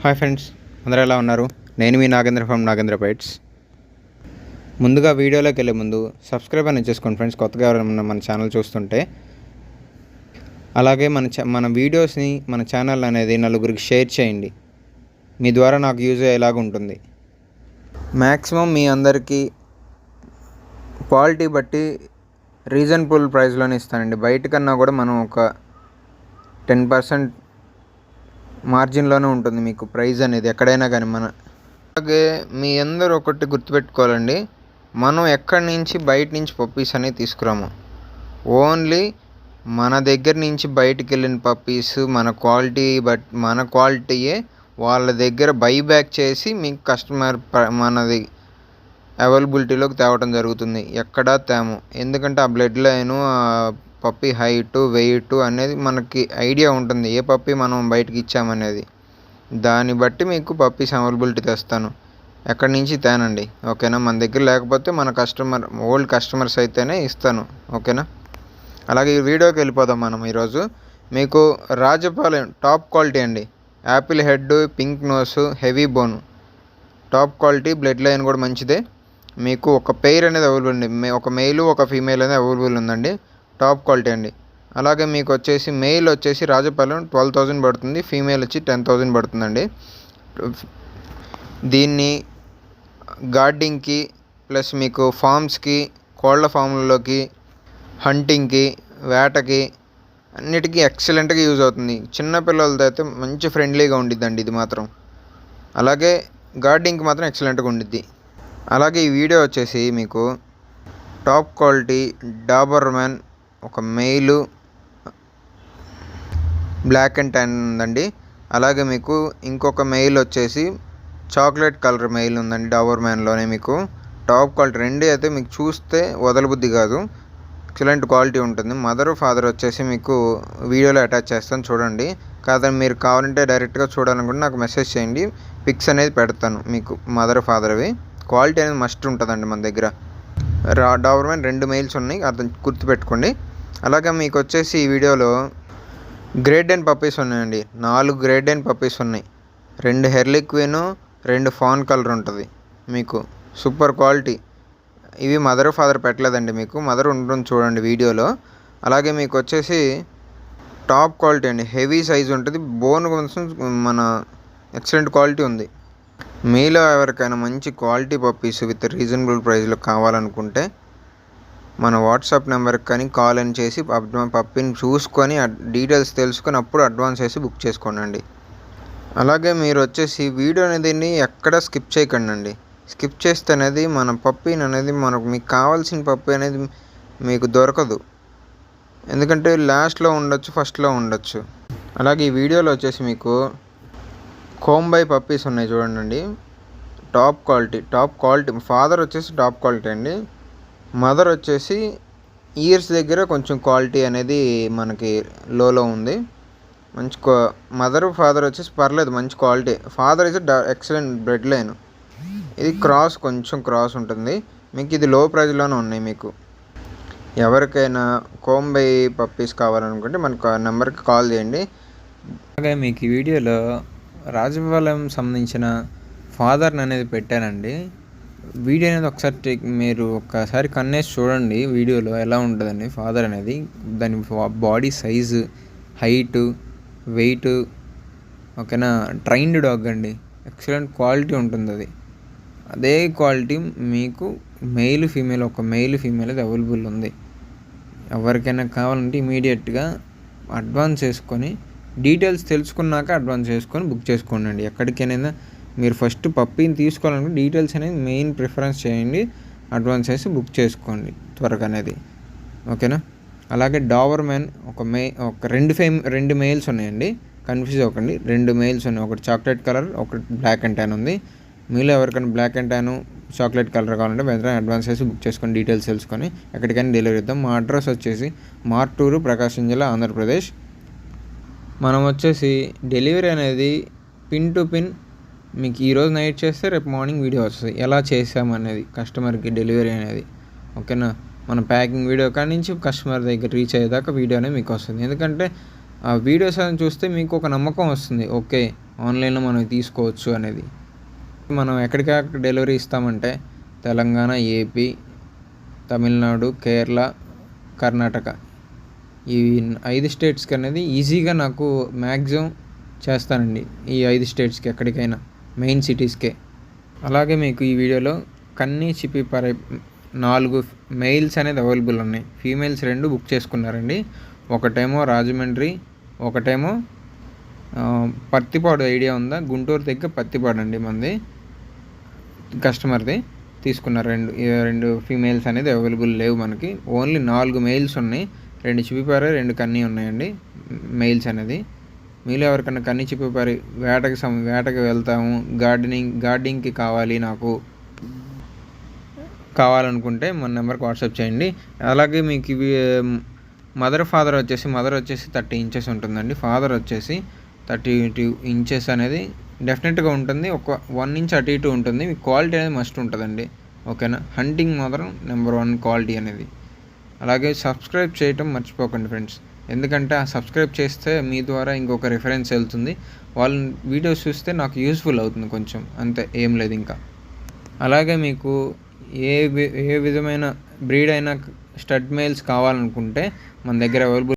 Hi friends, అందరూ ఎలా ఉన్నారు? నేను మీ నాగేంద్ర ఫ్రమ్ నాగేంద్ర బైట్స్. ముందుగా వీడియోలోకి వెళ్ళే ముందు సబ్స్క్రైబ్ అని చేసుకోండి ఫ్రెండ్స్, కొత్తగా ఎవరైనా మన ఛానల్ చూస్తుంటే. అలాగే మన వీడియోస్ని మన ఛానల్ అనేది నలుగురికి షేర్ చేయండి. మీ ద్వారా నాకు యూజ్ అయ్యేలాగా ఉంటుంది. మ్యాక్సిమం మీ అందరికీ క్వాలిటీ బట్టి రీజనబుల్ ప్రైస్లోనే ఇస్తానండి. బయట కన్నా కూడా మనం ఒక 10% మార్జిన్లోనే ఉంటుంది మీకు ప్రైస్ అనేది ఎక్కడైనా కానీ. అలాగే మీ అందరూ ఒకటి గుర్తుపెట్టుకోవాలండి, మనం ఎక్కడి నుంచి బయట నుంచి పప్పీస్ అనేది తీసుకురాము. ఓన్లీ మన దగ్గర నుంచి బయటికి వెళ్ళిన పప్పీస్ మన క్వాలిటీయే వాళ్ళ దగ్గర బైబ్యాక్ చేసి మీకు కస్టమర్ మనది అవైలబిలిటీలోకి తేవడం జరుగుతుంది. ఎక్కడా తేము, ఎందుకంటే ఆ blood line, puppy height, weight అనేది మనకి ఐడియా ఉంటుంది, ఏ పప్పీ మనం బయటకి ఇచ్చామనేది. దాన్ని బట్టి మీకు పప్పీస్ అవైలబిలిటీ తెస్తాను, ఎక్కడి నుంచి తేనండి. ఓకేనా? మన దగ్గర లేకపోతే మన ఓల్డ్ కస్టమర్స్ అయితేనే ఇస్తాను. ఓకేనా? అలాగే ఈ వీడియోకి వెళ్ళిపోదాం మనం. ఈరోజు మీకు రాజపాలెం టాప్ క్వాలిటీ అండి. Apple head, pink nose, heavy bone, top quality. Blood line కూడా మంచిదే. మీకు ఒక పెయిర్ అనేది అవైలబుల్ అండి, ఒక మెయిల్ ఒక ఫీమేల్ అనేది అవైలబుల్ ఉందండి. టాప్ క్వాలిటీ అండి. అలాగే మీకు వచ్చేసి మెయిల్ వచ్చేసి రాజపాలెం 12,000 పడుతుంది, ఫీమేల్ వచ్చి 10,000 పడుతుందండి. దీన్ని గార్డింగ్కి ప్లస్ మీకు ఫామ్స్కి, కోళ్ళ ఫామ్లలోకి, హంటింగ్కి, వేటకి అన్నిటికీ ఎక్సలెంట్గా యూజ్ అవుతుంది. చిన్నపిల్లలతో అయితే మంచి ఫ్రెండ్లీగా ఉండిద్దండి ఇది మాత్రం. అలాగే గార్డింగ్కి మాత్రం ఎక్సలెంట్గా ఉండిద్ది. అలాగే ఈ వీడియో వచ్చేసి మీకు టాప్ క్వాలిటీ డాబర్ మ్యాన్ ఒక మెయిలు బ్లాక్ అండ్ ట్యాన్ ఉందండి. అలాగే మీకు ఇంకొక మెయిల్ వచ్చేసి చాక్లెట్ కలర్ మెయిల్ ఉందండి డాబర్ మ్యాన్లోనే. మీకు టాప్ క్వాలిటీ రెండు అయితే మీకు చూస్తే వదలబుద్ధి కాదు, ఎక్సలెంట్ క్వాలిటీ ఉంటుంది. మదర్ ఫాదర్ వచ్చేసి మీకు వీడియోలో అటాచ్ చేస్తాను, చూడండి. కాదని మీరు కావాలంటే డైరెక్ట్గా చూడాలనుకుంటే నాకు మెసేజ్ చేయండి, పిక్స్ అనేది పెడతాను మీకు మదర్ ఫాదర్వి. క్వాలిటీ అనేది మస్ట్ ఉంటుందండి మన దగ్గర. డాబర్ మ్యాన్ 2 మెయిల్స్ ఉన్నాయి, అర్థం గుర్తుపెట్టుకోండి. అలాగే మీకు వచ్చేసి ఈ వీడియోలో గ్రేడ్ 10 పప్పీస్ ఉన్నాయండి. 4 గ్రేడ్ 10 పప్పీస్ ఉన్నాయి. 2 హెర్లీ క్వీను, 2 ఫాన్ కలర్ ఉంటుంది మీకు. Super quality. ఇవి మదర్ ఫాదర్ పెట్టలేదండి, మీకు మదర్ ఉంటుంది చూడండి వీడియోలో. అలాగే మీకు వచ్చేసి టాప్ క్వాలిటీ అండి, హెవీ సైజ్ ఉంటుంది. బోన్ కొంచెం మన ఎక్సలెంట్ క్వాలిటీ ఉంది. మీలో ఎవరికైనా మంచి క్వాలిటీ పప్పీస్ విత్ రీజనబుల్ ప్రైస్లో కావాలనుకుంటే మన వాట్సాప్ నెంబర్కి కానీ కాల్ అని చేసి పప్పీని చూసుకొని డీటెయిల్స్ తెలుసుకొని అప్పుడు అడ్వాన్స్ వేసి బుక్ చేసుకోండి. అలాగే మీరు వచ్చేసి వీడియో అనేది ఎక్కడ స్కిప్ చేయకండి అండి. స్కిప్ చేస్తే అనేది మన పప్పీని అనేది మీకు కావాల్సిన పప్పీ అనేది మీకు దొరకదు, ఎందుకంటే లాస్ట్లో ఉండొచ్చు, ఫస్ట్లో ఉండొచ్చు. అలాగే ఈ వీడియోలో వచ్చేసి మీకు కోంబై పప్పీస్ ఉన్నాయి చూడండి. Top quality. ఫాదర్ వచ్చేసి టాప్ క్వాలిటీ అండి. మదర్ వచ్చేసి ఇయర్స్ దగ్గర కొంచెం క్వాలిటీ అనేది మనకి లోలో ఉంది. మంచి మదర్ ఫాదర్ వచ్చేసి పర్లేదు, మంచి క్వాలిటీ. ఫాదర్ అయితే ఎక్సలెంట్ బ్లడ్ లైన్. ఇది కొంచెం క్రాస్ ఉంటుంది మీకు. ఇది లో ప్రైస్లోనే ఉన్నాయి మీకు. ఎవరికైనా కోంబై పప్పీస్ కావాలనుకుంటే మనకు నెంబర్కి కాల్ చేయండి. అలాగే మీకు ఈ వీడియోలో రాజపాలెం సంబంధించిన ఫాదర్ని అనేది పెట్టానండి. వీడియో అనేది మీరు ఒక్కసారి కన్నేసి చూడండి వీడియోలో ఎలా ఉంటుందండి ఫాదర్ అనేది. దాని బాడీ సైజు, హైటు, వెయిట్. ఓకేనా? ట్రైన్డ్ డాగ్ అండి, ఎక్సలెంట్ క్వాలిటీ ఉంటుంది అది. అదే క్వాలిటీ మీకు మెయిల్ ఫీమేల్ అది అవైలబుల్ ఉంది. ఎవరికైనా కావాలంటే ఇమీడియట్గా అడ్వాన్స్ చేసుకొని డీటెయిల్స్ తెలుసుకున్నాక అడ్వాన్స్ చేసుకొని బుక్ చేసుకోండి. ఎక్కడికైనా మీరు ఫస్ట్ పప్పీని తీసుకోవాలనుకుంటే డీటెయిల్స్ అనేది మెయిన్ ప్రిఫరెన్స్ చేయండి, అడ్వాన్స్ చేసి బుక్ చేసుకోండి త్వరగా అనేది. ఓకేనా? అలాగే డాబర్ మ్యాన్ ఒక 2 మెయిల్స్ ఉన్నాయండి, కన్ఫ్యూజ్ అవ్వకండి. 2 మెయిల్స్ ఉన్నాయి, ఒకటి చాక్లెట్ కలర్, ఒకటి బ్లాక్ అండ్ ట్యాన్ ఉంది. మీలో ఎవరికైనా black and tan, chocolate colour కావాలంటే వెంటనే అడ్వాన్స్ చేసి బుక్ చేసుకొని డీటెయిల్స్ తెలుసుకొని ఎక్కడికైనా డెలివరీ ఇద్దాం. మా అడ్రస్ వచ్చేసి మార్టూరు, ప్రకాశం జిల్లా, ఆంధ్రప్రదేశ్. మనం వచ్చేసి డెలివరీ అనేది పిన్ టు పిన్ మీకు ఈరోజు నైట్ చేస్తే రేపు మార్నింగ్ వీడియో వస్తుంది ఎలా చేసామనేది కస్టమర్కి డెలివరీ అనేది. ఓకేనా? మన ప్యాకింగ్ వీడియో కాడి నుంచి కస్టమర్ దగ్గర రీచ్ అయ్యేదాకా వీడియో అనేది మీకు వస్తుంది. ఎందుకంటే ఆ వీడియోస్ అని చూస్తే మీకు ఒక నమ్మకం వస్తుంది. ఓకే, ఆన్లైన్‌లో మనం తీసుకోవచ్చు అనేది. మనం ఎక్కడికక్కడ డెలివరీ ఇస్తామంటే తెలంగాణ, ఏపీ, తమిళనాడు, కేరళ, కర్ణాటక ఈ 5 స్టేట్స్‌కి అనేది ఈజీగా నాకు మ్యాక్సిమం చేస్తానండి. ఈ 5 స్టేట్స్‌కి ఎక్కడికైనా మెయిన్ సిటీస్‌కే. అలాగే మీకు ఈ వీడియోలో కన్నీ చిపిపరే 4 మెయిల్స్ అనేది అవైలబుల్ ఉన్నాయి. ఫీమేల్స్ 2 బుక్ చేసుకున్నారండి. ఒకటేమో రాజమండ్రి, ఒకటేమో పత్తిపాడు ఐడియా ఉందా? గుంటూరు దగ్గర పత్తిపాడు అండి మనది కస్టమర్‌ది. తీసుకున్నారు. 2 ఫీమేల్స్ అనేది అవైలబుల్ లేవు మనకి. ఓన్లీ 4 మెయిల్స్ ఉన్నాయి. 2 చిపిపారే, 2 కన్నీ ఉన్నాయండి మెయిల్స్ అనేది. మీలో ఎవరికైనా కన్నీ చిపిపారి వేటకి వెళ్తాము, గార్డెనింగ్‌కి కావాలి నాకు కావాలనుకుంటే మన నెంబర్కి వాట్సాప్ చేయండి. అలాగే మీకు ఇవి మదర్ వచ్చేసి 30 ఇంచెస్ ఉంటుందండి. ఫాదర్ వచ్చేసి 32 ఇంచెస్ అనేది డెఫినెట్గా ఉంటుంది. ఒక 1 ఇంచ్ అటు ఇటు ఉంటుంది. మీ క్వాలిటీ అనేది మస్ట్ ఉంటుందండి. ఓకేనా? హంటింగ్ మాత్రం నెంబర్ 1 క్వాలిటీ అనేది. అలాగే సబ్స్క్రైబ్ చేయటం మర్చిపోకండి ఫ్రెండ్స్. ఎందుకంటే ఆ సబ్స్క్రైబ్ చేస్తే మీ ద్వారా ఇంకొక రిఫరెన్స్ వెళ్తుంది. వాళ్ళ వీడియోస్ చూస్తే నాకు యూస్ఫుల్ అవుతుంది కొంచెం, అంతే, ఏం లేదు ఇంకా. అలాగే మీకు ఏ విధమైన బ్రీడ్ అయినా స్టడ్ మేల్స్ కావాలనుకుంటే మన దగ్గర అవైలబుల్